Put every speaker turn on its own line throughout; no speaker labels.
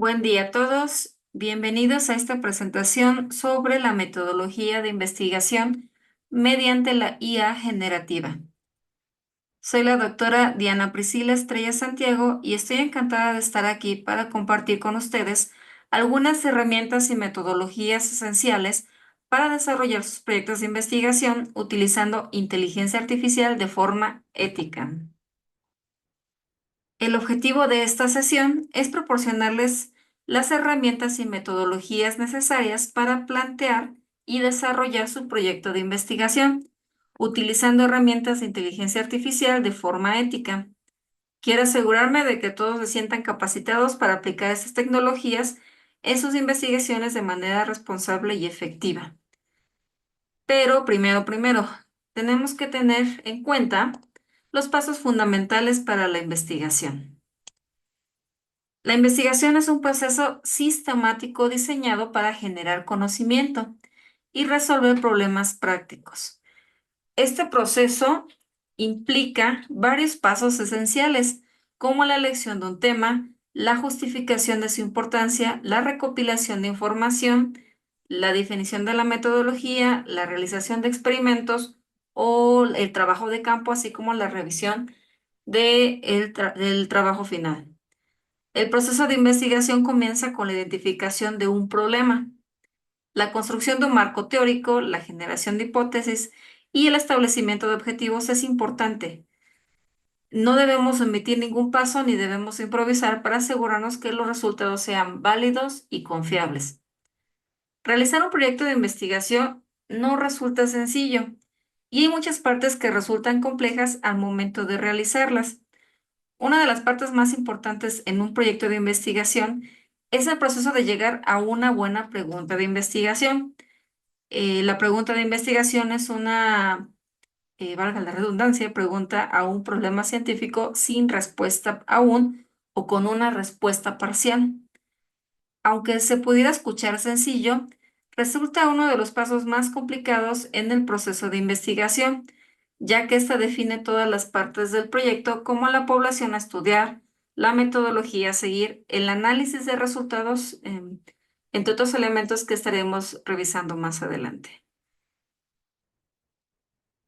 Buen día a todos. Bienvenidos a esta presentación sobre la metodología de investigación mediante la IA generativa. Soy la doctora Diana Priscila Estrella Santiago y estoy encantada de estar aquí para compartir con ustedes algunas herramientas y metodologías esenciales para desarrollar sus proyectos de investigación utilizando inteligencia artificial de forma ética. El objetivo de esta sesión es proporcionarles las herramientas y metodologías necesarias para plantear y desarrollar su proyecto de investigación, utilizando herramientas de inteligencia artificial de forma ética. Quiero asegurarme de que todos se sientan capacitados para aplicar estas tecnologías en sus investigaciones de manera responsable y efectiva. Pero primero, tenemos que tener en cuenta los pasos fundamentales para la investigación. La investigación es un proceso sistemático diseñado para generar conocimiento y resolver problemas prácticos. Este proceso implica varios pasos esenciales, como la elección de un tema, la justificación de su importancia, la recopilación de información, la definición de la metodología, la realización de experimentos o el trabajo de campo, así como la revisión del trabajo final. El proceso de investigación comienza con la identificación de un problema, la construcción de un marco teórico, la generación de hipótesis y el establecimiento de objetivos es importante. No debemos omitir ningún paso ni debemos improvisar para asegurarnos que los resultados sean válidos y confiables. Realizar un proyecto de investigación no resulta sencillo y hay muchas partes que resultan complejas al momento de realizarlas. Una de las partes más importantes en un proyecto de investigación es el proceso de llegar a una buena pregunta de investigación. La pregunta de investigación es una, valga la redundancia, pregunta a un problema científico sin respuesta aún o con una respuesta parcial. Aunque se pudiera escuchar sencillo, resulta uno de los pasos más complicados en el proceso de investigación, ya que ésta define todas las partes del proyecto, como la población a estudiar, la metodología a seguir, el análisis de resultados, entre otros elementos que estaremos revisando más adelante.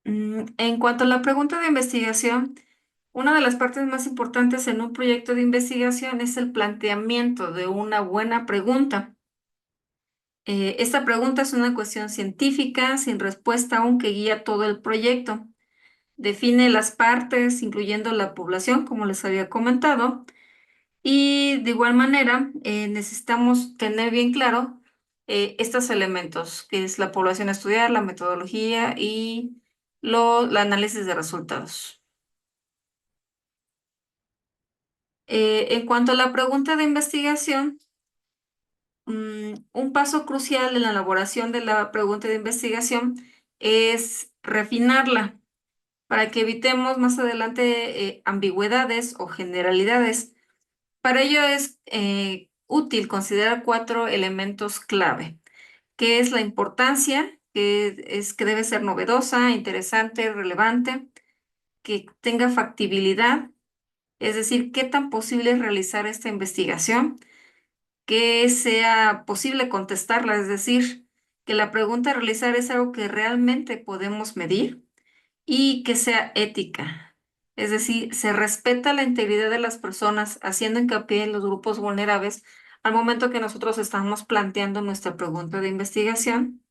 En cuanto a la pregunta de investigación, una de las partes más importantes en un proyecto de investigación es el planteamiento de una buena pregunta. Esta pregunta es una cuestión científica sin respuesta aún que guía todo el proyecto. Define las partes, incluyendo la población, como les había comentado, y de igual manera necesitamos tener bien claro estos elementos, que es la población a estudiar, la metodología y el análisis de resultados. En cuanto a la pregunta de investigación, un paso crucial en la elaboración de la pregunta de investigación es refinarla para que evitemos más adelante ambigüedades o generalidades. Para ello es útil considerar 4 elementos clave, que es la importancia, que debe ser novedosa, interesante, relevante, que tenga factibilidad, es decir, qué tan posible es realizar esta investigación, que sea posible contestarla, es decir, que la pregunta a realizar es algo que realmente podemos medir y que sea ética. Es decir, se respeta la integridad de las personas, haciendo hincapié en los grupos vulnerables al momento que nosotros estamos planteando nuestra pregunta de investigación.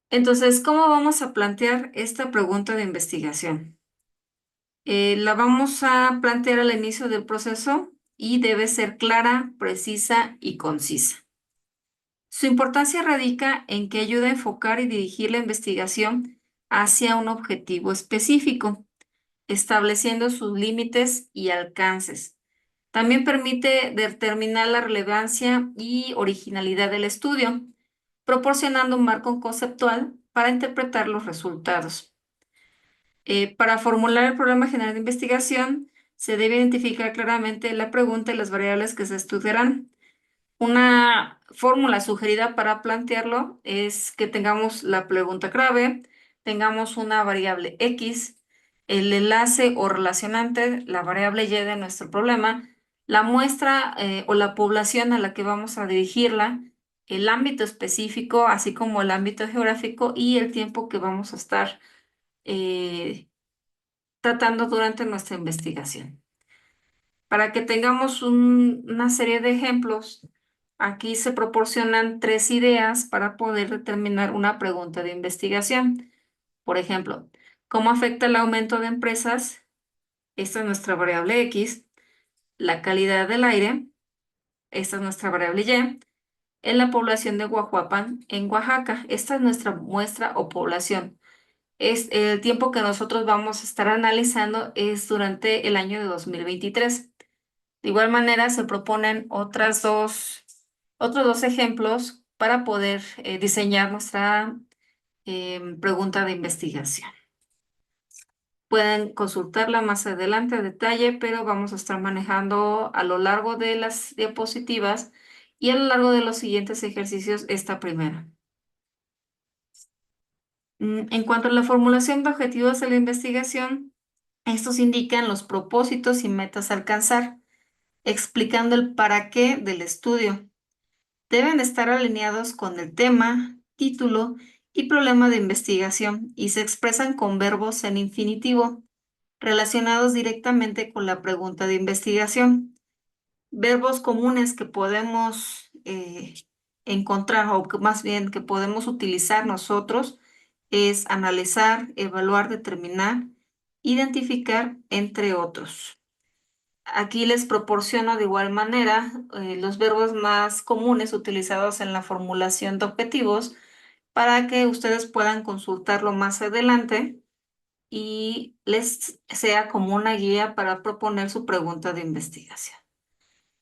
Entonces, ¿cómo vamos a plantear esta pregunta de investigación? La vamos a plantear al inicio del proceso y debe ser clara, precisa y concisa. Su importancia radica en que ayuda a enfocar y dirigir la investigación hacia un objetivo específico, estableciendo sus límites y alcances. También permite determinar la relevancia y originalidad del estudio, proporcionando un marco conceptual para interpretar los resultados. Para formular el problema general de investigación, se debe identificar claramente la pregunta y las variables que se estudiarán. Una fórmula sugerida para plantearlo es que tengamos la pregunta clave, tengamos una variable X, el enlace o relacionante, la variable Y de nuestro problema, la muestra o la población a la que vamos a dirigirla, el ámbito específico, así como el ámbito geográfico y el tiempo que vamos a estar eh, tratando durante nuestra investigación. Para que tengamos una serie de ejemplos, aquí se proporcionan tres ideas para poder determinar una pregunta de investigación. Por ejemplo, ¿cómo afecta el aumento de empresas? Esta es nuestra variable X. La calidad del aire, esta es nuestra variable Y. En la población de Guajuapan, en Oaxaca, esta es nuestra muestra o población. Es el tiempo que nosotros vamos a estar analizando es durante el año de 2023. De igual manera, se proponen otros dos ejemplos para poder diseñar nuestra pregunta de investigación. Pueden consultarla más adelante a detalle, pero vamos a estar manejando a lo largo de las diapositivas y a lo largo de los siguientes ejercicios esta primera. En cuanto a la formulación de objetivos de la investigación, estos indican los propósitos y metas a alcanzar, explicando el para qué del estudio. Deben estar alineados con el tema, título y problema de investigación y se expresan con verbos en infinitivo relacionados directamente con la pregunta de investigación. Verbos comunes que podemos encontrar o que más bien que podemos utilizar nosotros es analizar, evaluar, determinar, identificar, entre otros. Aquí les proporciono de igual manera los verbos más comunes utilizados en la formulación de objetivos para que ustedes puedan consultarlo más adelante y les sea como una guía para proponer su pregunta de investigación,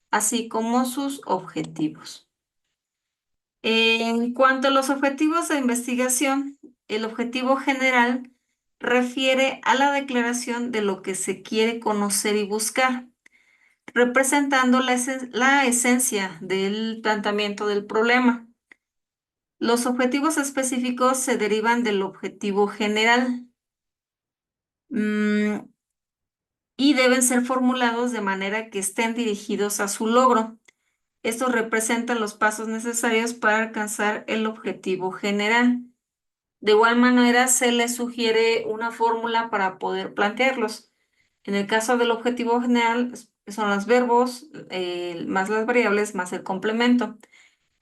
así como sus objetivos. En cuanto a los objetivos de investigación, el objetivo general refiere a la declaración de lo que se quiere conocer y buscar, representando la esencia del planteamiento del problema. Los objetivos específicos se derivan del objetivo general y deben ser formulados de manera que estén dirigidos a su logro. Estos representan los pasos necesarios para alcanzar el objetivo general. De igual manera, se les sugiere una fórmula para poder plantearlos. En el caso del objetivo general, son los verbos más las variables más el complemento.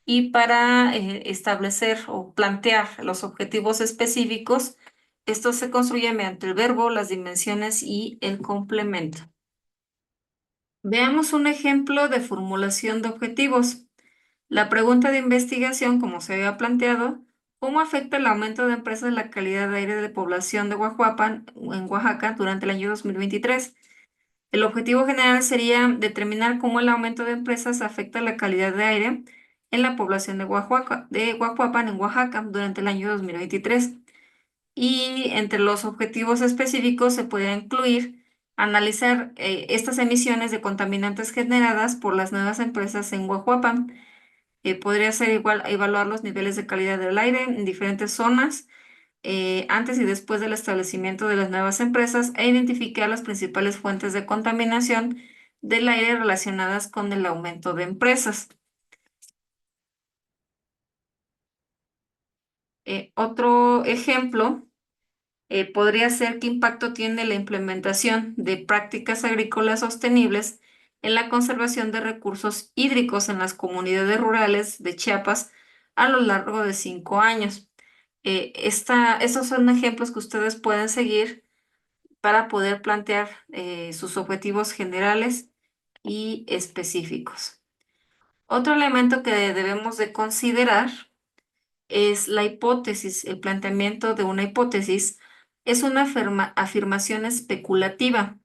Y para establecer o plantear los objetivos específicos, esto se construye mediante el verbo, las dimensiones y el complemento. Veamos un ejemplo de formulación de objetivos. La pregunta de investigación, como se había planteado, ¿cómo afecta el aumento de empresas la calidad de aire de población de Oaxaca en Oaxaca durante el año 2023? El objetivo general sería determinar cómo el aumento de empresas afecta la calidad de aire en la población de Oaxaca en Oaxaca durante el año 2023. Y entre los objetivos específicos se puede incluir analizar estas emisiones de contaminantes generadas por las nuevas empresas en Oaxaca. Podría ser igual evaluar los niveles de calidad del aire en diferentes zonas antes y después del establecimiento de las nuevas empresas e identificar las principales fuentes de contaminación del aire relacionadas con el aumento de empresas. Otro ejemplo podría ser qué impacto tiene la implementación de prácticas agrícolas sostenibles en la conservación de recursos hídricos en las comunidades rurales de Chiapas a lo largo de 5 años. Estos son ejemplos que ustedes pueden seguir para poder plantear sus objetivos generales y específicos. Otro elemento que debemos de considerar es la hipótesis. El planteamiento de una hipótesis es una afirmación especulativa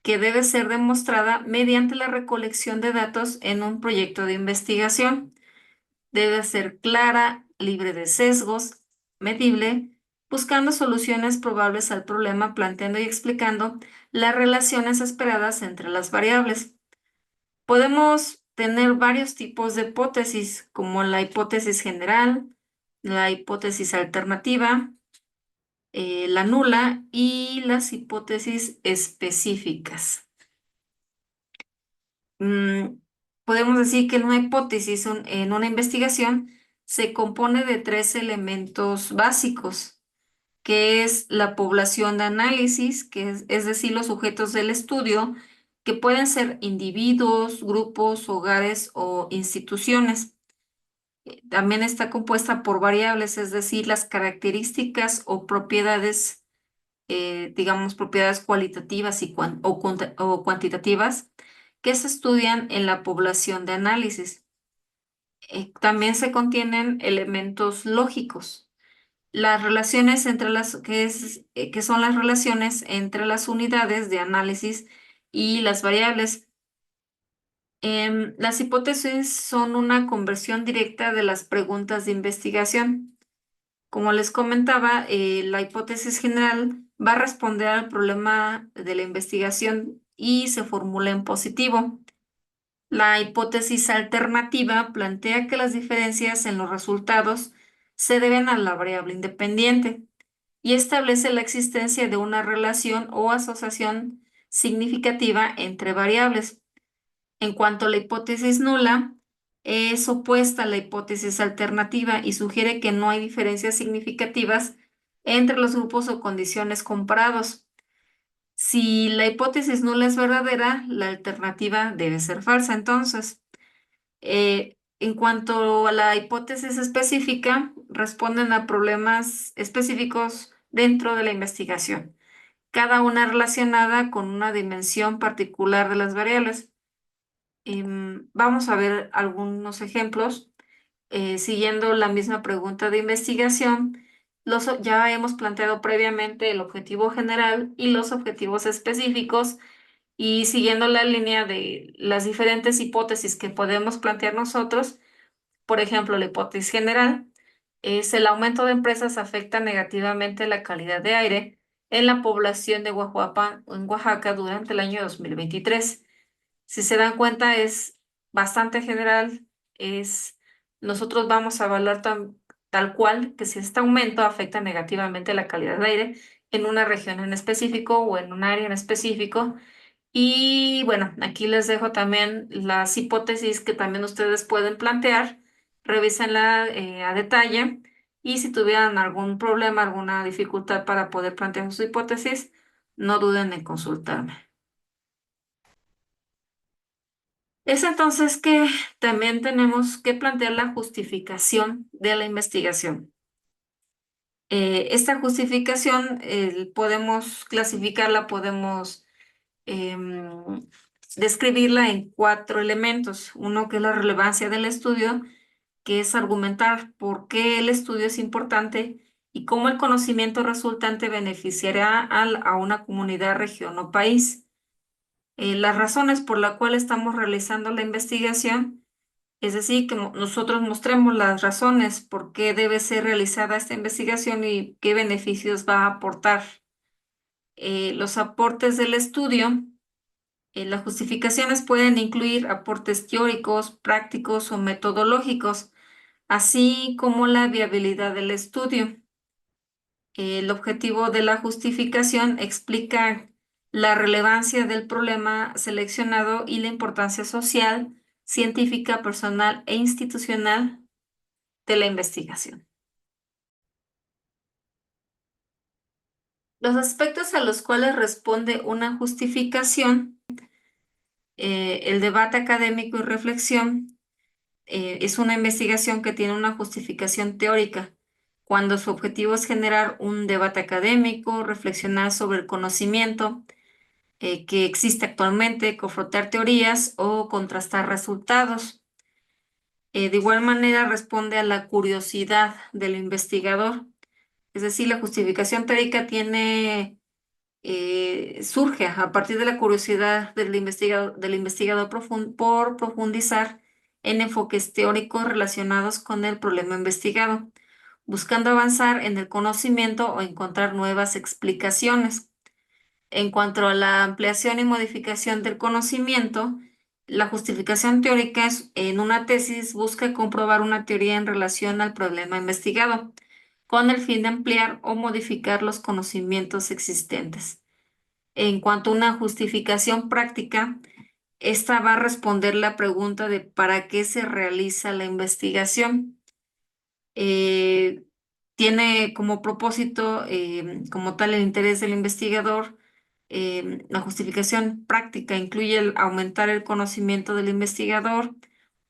que debe ser demostrada mediante la recolección de datos en un proyecto de investigación. Debe ser clara, libre de sesgos, medible, buscando soluciones probables al problema, planteando y explicando las relaciones esperadas entre las variables. Podemos tener varios tipos de hipótesis, como la hipótesis general, la hipótesis alternativa, la nula y las hipótesis específicas. Mm, Podemos decir que una hipótesis en una investigación se compone de tres elementos básicos, que es la población de análisis, es decir, los sujetos del estudio, que pueden ser individuos, grupos, hogares o instituciones. También está compuesta por variables, es decir, las características o propiedades, digamos, propiedades cualitativas o cuantitativas que se estudian en la población de análisis. También se contienen elementos lógicos. Las relaciones entre que son las relaciones entre las unidades de análisis y las variables. Las hipótesis son una conversión directa de las preguntas de investigación. Como les comentaba, la hipótesis general va a responder al problema de la investigación y se formula en positivo. La hipótesis alternativa plantea que las diferencias en los resultados se deben a la variable independiente y establece la existencia de una relación o asociación significativa entre variables. En cuanto a la hipótesis nula, es opuesta a la hipótesis alternativa y sugiere que no hay diferencias significativas entre los grupos o condiciones comparados. Si la hipótesis nula es verdadera, la alternativa debe ser falsa. Entonces, en cuanto a la hipótesis específica, responden a problemas específicos dentro de la investigación, cada una relacionada con una dimensión particular de las variables. Vamos a ver algunos ejemplos. Siguiendo la misma pregunta de investigación, ya hemos planteado previamente el objetivo general y los objetivos específicos, y siguiendo la línea de las diferentes hipótesis que podemos plantear nosotros. Por ejemplo, la hipótesis general es: el aumento de empresas afecta negativamente la calidad de aire en la población de en Oaxaca durante el año 2023. Si se dan cuenta, es bastante general. Nosotros vamos a evaluar tal cual que si este aumento afecta negativamente la calidad de aire en una región en específico o en un área en específico. Y bueno, aquí les dejo también las hipótesis que también ustedes pueden plantear. Revísenla a detalle, y si tuvieran algún problema, alguna dificultad para poder plantear su hipótesis, no duden en consultarme. Es entonces que también tenemos que plantear la justificación de la investigación. Esta justificación podemos clasificarla, podemos em, describirla en cuatro elementos. Uno, que es la relevancia del estudio, que es argumentar por qué el estudio es importante y cómo el conocimiento resultante beneficiará a una comunidad, región o país. Las razones por las cuales estamos realizando la investigación, es decir, que nosotros mostremos las razones por qué debe ser realizada esta investigación y qué beneficios va a aportar. Los aportes del estudio. Las justificaciones pueden incluir aportes teóricos, prácticos o metodológicos, así como la viabilidad del estudio. El objetivo de la justificación explica la relevancia del problema seleccionado y la importancia social, científica, personal e institucional de la investigación. Los aspectos a los cuales responde una justificación: el debate académico y reflexión. Es una investigación que tiene una justificación teórica, cuando su objetivo es generar un debate académico, reflexionar sobre el conocimiento que existe actualmente, confrontar teorías o contrastar resultados. De igual manera, responde a la curiosidad del investigador. Es decir, la justificación teórica surge a partir de la curiosidad del investigador por profundizar en enfoques teóricos relacionados con el problema investigado, buscando avanzar en el conocimiento o encontrar nuevas explicaciones. En cuanto a la ampliación y modificación del conocimiento, la justificación teórica en una tesis busca comprobar una teoría en relación al problema investigado, con el fin de ampliar o modificar los conocimientos existentes. En cuanto a una justificación práctica, Esta va a responder la pregunta de ¿para qué se realiza la investigación? Eh, Tiene como propósito, como tal, el interés del investigador. La justificación práctica incluye el aumentar el conocimiento del investigador,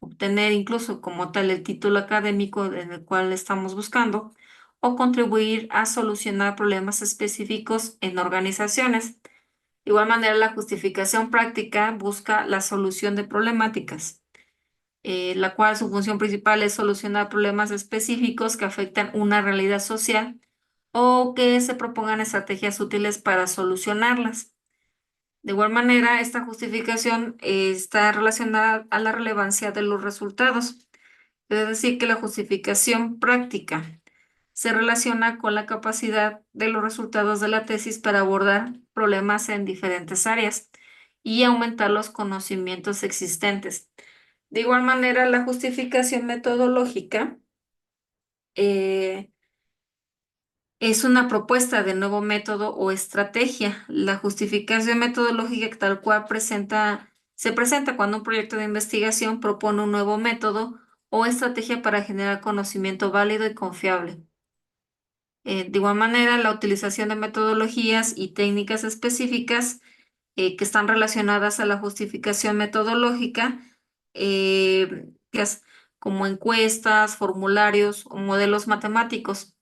obtener incluso como tal el título académico en el cual estamos buscando, o contribuir a solucionar problemas específicos en organizaciones. De igual manera, la justificación práctica busca la solución de problemáticas, la cual su función principal es solucionar problemas específicos que afectan una realidad social o que se propongan estrategias útiles para solucionarlas. De igual manera, esta justificación está relacionada a la relevancia de los resultados. Es decir, que la justificación práctica se relaciona con la capacidad de los resultados de la tesis para abordar problemas en diferentes áreas y aumentar los conocimientos existentes. De igual manera, la justificación metodológica eh, es una propuesta de nuevo método o estrategia. La justificación metodológica tal cual se presenta cuando un proyecto de investigación propone un nuevo método o estrategia para generar conocimiento válido y confiable. De igual manera, la utilización de metodologías y técnicas específicas que están relacionadas a la justificación metodológica, que es como encuestas, formularios o modelos matemáticos,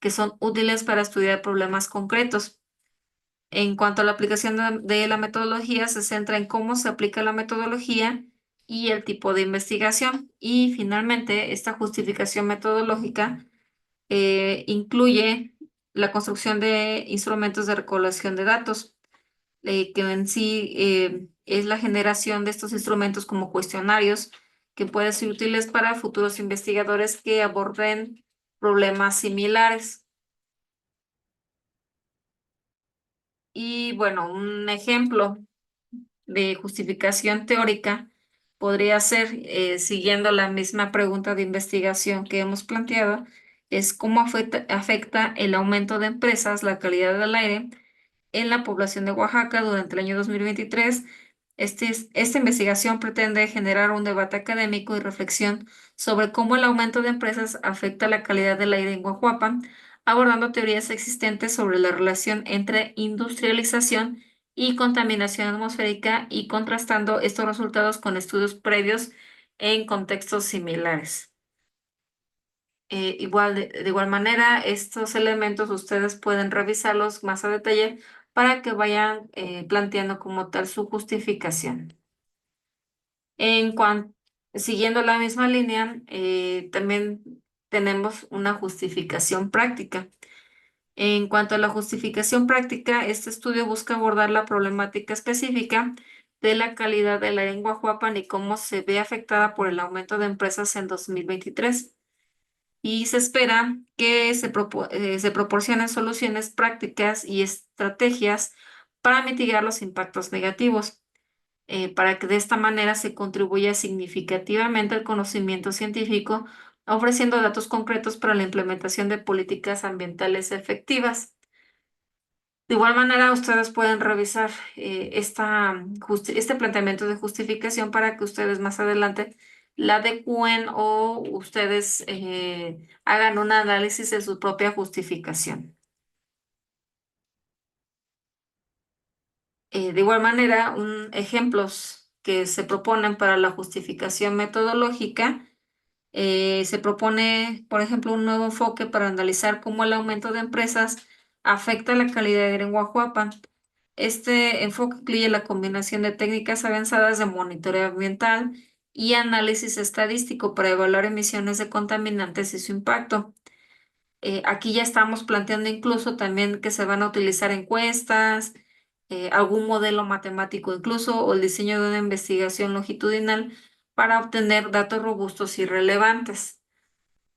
que son útiles para estudiar problemas concretos. En cuanto a la aplicación de la metodología, se centra en cómo se aplica la metodología y el tipo de investigación. Y finalmente, esta justificación metodológica incluye la construcción de instrumentos de recolección de datos, que en sí es la generación de estos instrumentos como cuestionarios que pueden ser útiles para futuros investigadores que aborden problemas similares. Y bueno, un ejemplo de justificación teórica podría ser, siguiendo la misma pregunta de investigación que hemos planteado, es cómo afecta el aumento de empresas la calidad del aire en la población de Oaxaca durante el año 2023. Esta investigación pretende generar un debate académico y reflexión sobre cómo el aumento de empresas afecta la calidad del aire en Oaxaca, abordando teorías existentes sobre la relación entre industrialización y contaminación atmosférica y contrastando estos resultados con estudios previos en contextos similares. De igual manera, estos elementos ustedes pueden revisarlos más a detalle para que vayan planteando como tal su justificación. En cuanto, siguiendo la misma línea, también tenemos una justificación práctica. En cuanto a la justificación práctica, este estudio busca abordar la problemática específica de la calidad del aire en Guajuapan y cómo se ve afectada por el aumento de empresas en 2023 y se espera que se proporcionen soluciones prácticas y estrategias para mitigar los impactos negativos, para que de esta manera se contribuya significativamente al conocimiento científico, ofreciendo datos concretos para la implementación de políticas ambientales efectivas. De igual manera, ustedes pueden revisar este planteamiento de justificación para que ustedes más adelante la adecúen o ustedes hagan un análisis de su propia justificación. De igual manera, ejemplos que se proponen para la justificación metodológica. Se propone, por ejemplo, un nuevo enfoque para analizar cómo el aumento de empresas afecta la calidad de aire en Guajuapan. Este enfoque incluye la combinación de técnicas avanzadas de monitoreo ambiental y análisis estadístico para evaluar emisiones de contaminantes y su impacto. Aquí ya estamos planteando incluso también que se van a utilizar encuestas, algún modelo matemático incluso, o el diseño de una investigación longitudinal para obtener datos robustos y relevantes.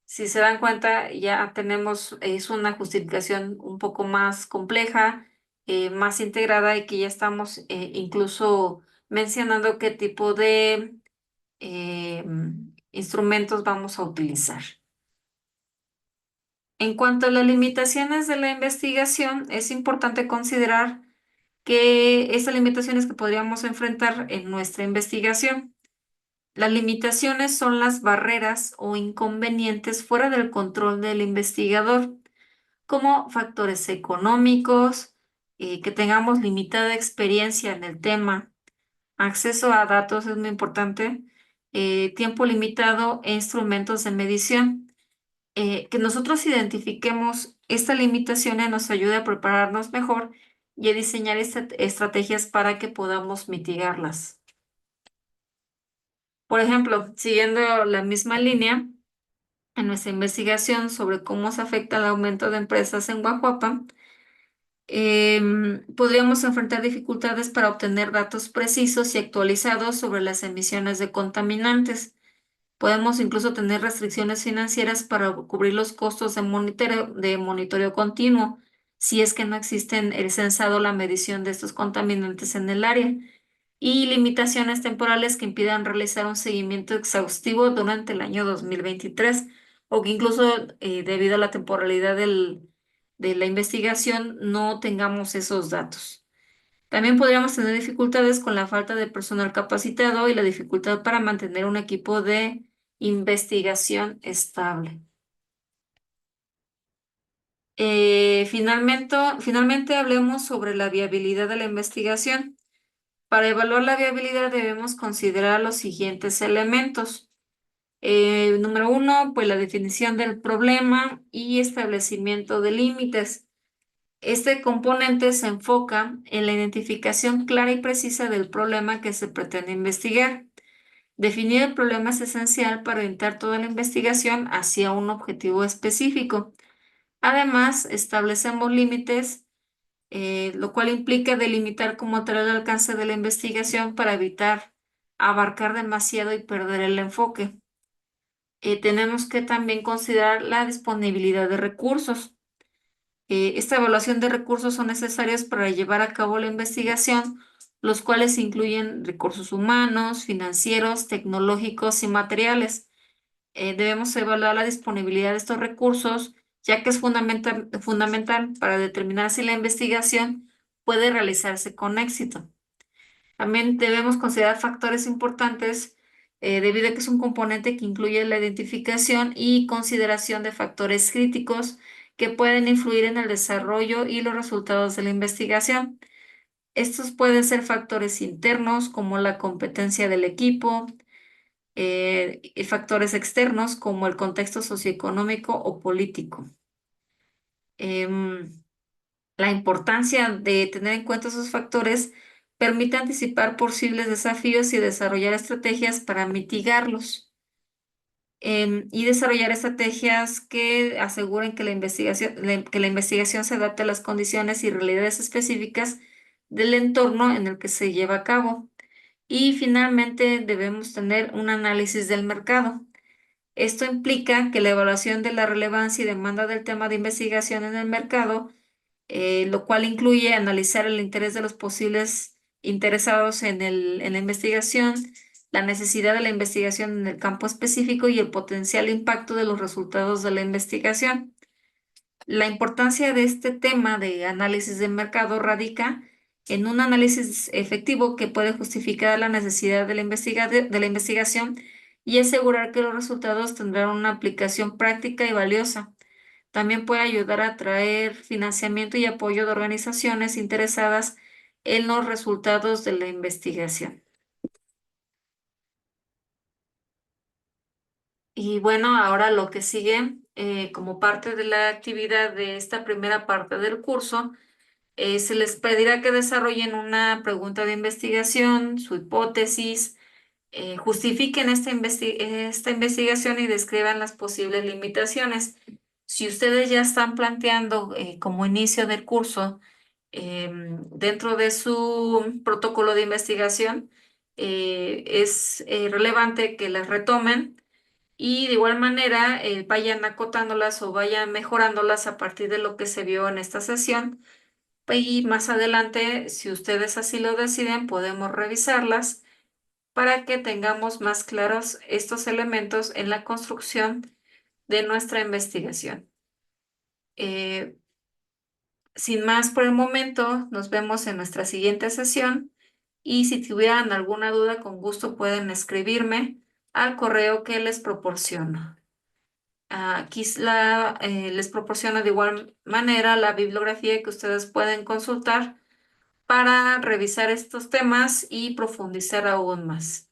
Si se dan cuenta, ya tenemos, es una justificación un poco más compleja, más integrada y que ya estamos incluso mencionando qué tipo de instrumentos vamos a utilizar. En cuanto a las limitaciones de la investigación, es importante considerar que estas limitaciones que podríamos enfrentar en nuestra investigación. Las limitaciones son las barreras o inconvenientes fuera del control del investigador, como factores económicos, que tengamos limitada experiencia en el tema, acceso a datos es muy importante, tiempo limitado e instrumentos de medición. Que nosotros identifiquemos estas limitaciones nos ayuda a prepararnos mejor y a diseñar estrategias para que podamos mitigarlas. Por ejemplo, siguiendo la misma línea, en nuestra investigación sobre cómo se afecta el aumento de empresas en Guajuapan, podríamos enfrentar dificultades para obtener datos precisos y actualizados sobre las emisiones de contaminantes. Podemos incluso tener restricciones financieras para cubrir los costos de monitoreo continuo, si es que no existen el censado o la medición de estos contaminantes en el área, y limitaciones temporales que impidan realizar un seguimiento exhaustivo durante el año 2023, o que incluso debido a la temporalidad de la investigación no tengamos esos datos. También podríamos tener dificultades con la falta de personal capacitado y la dificultad para mantener un equipo de investigación estable. Finalmente hablemos sobre la viabilidad de la investigación. Para evaluar la viabilidad debemos considerar los siguientes elementos. Número uno, pues la definición del problema y establecimiento de límites. Este componente se enfoca en la identificación clara y precisa del problema que se pretende investigar. Definir el problema es esencial para orientar toda la investigación hacia un objetivo específico. Además, establecemos límites, lo cual implica delimitar como tal el alcance de la investigación para evitar abarcar demasiado y perder el enfoque. Tenemos que también considerar la disponibilidad de recursos. Esta evaluación de recursos son necesarios para llevar a cabo la investigación, los cuales incluyen recursos humanos, financieros, tecnológicos y materiales. Debemos evaluar la disponibilidad de estos recursos, ya que es fundamental para determinar si la investigación puede realizarse con éxito. También debemos considerar factores importantes, debido a que es un componente que incluye la identificación y consideración de factores críticos que pueden influir en el desarrollo y los resultados de la investigación. Estos pueden ser factores internos como la competencia del equipo, y factores externos como el contexto socioeconómico o político. Em, la importancia de tener en cuenta esos factores permite anticipar posibles desafíos y desarrollar estrategias para mitigarlos. Y desarrollar estrategias que aseguren que que la investigación se adapte a las condiciones y realidades específicas del entorno en el que se lleva a cabo. Y finalmente debemos tener un análisis del mercado. Esto implica que la evaluación de la relevancia y demanda del tema de investigación en el mercado, lo cual incluye analizar el interés de los posibles interesados en la investigación, la necesidad de la investigación en el campo específico y el potencial impacto de los resultados de la investigación. La importancia de este tema de análisis de mercado radica en un análisis efectivo que puede justificar la necesidad de de la investigación y asegurar que los resultados tendrán una aplicación práctica y valiosa. También puede ayudar a atraer financiamiento y apoyo de organizaciones interesadas en los resultados de la investigación. Y bueno, ahora lo que sigue, como parte de la actividad de esta primera parte del curso, se les pedirá que desarrollen una pregunta de investigación, su hipótesis, justifiquen esta investigación y describan las posibles limitaciones. Si ustedes ya están planteando, como inicio del curso, dentro de su protocolo de investigación, es relevante que las retomen y de igual manera vayan acotándolas o vayan mejorándolas a partir de lo que se vio en esta sesión. Y más adelante, si ustedes así lo deciden, podemos revisarlas para que tengamos más claros estos elementos en la construcción de nuestra investigación. Eh, Sin más por el momento, nos vemos en nuestra siguiente sesión y si tuvieran alguna duda, con gusto pueden escribirme al correo que les proporciono. Aquí les proporciono de igual manera la bibliografía que ustedes pueden consultar para revisar estos temas y profundizar aún más.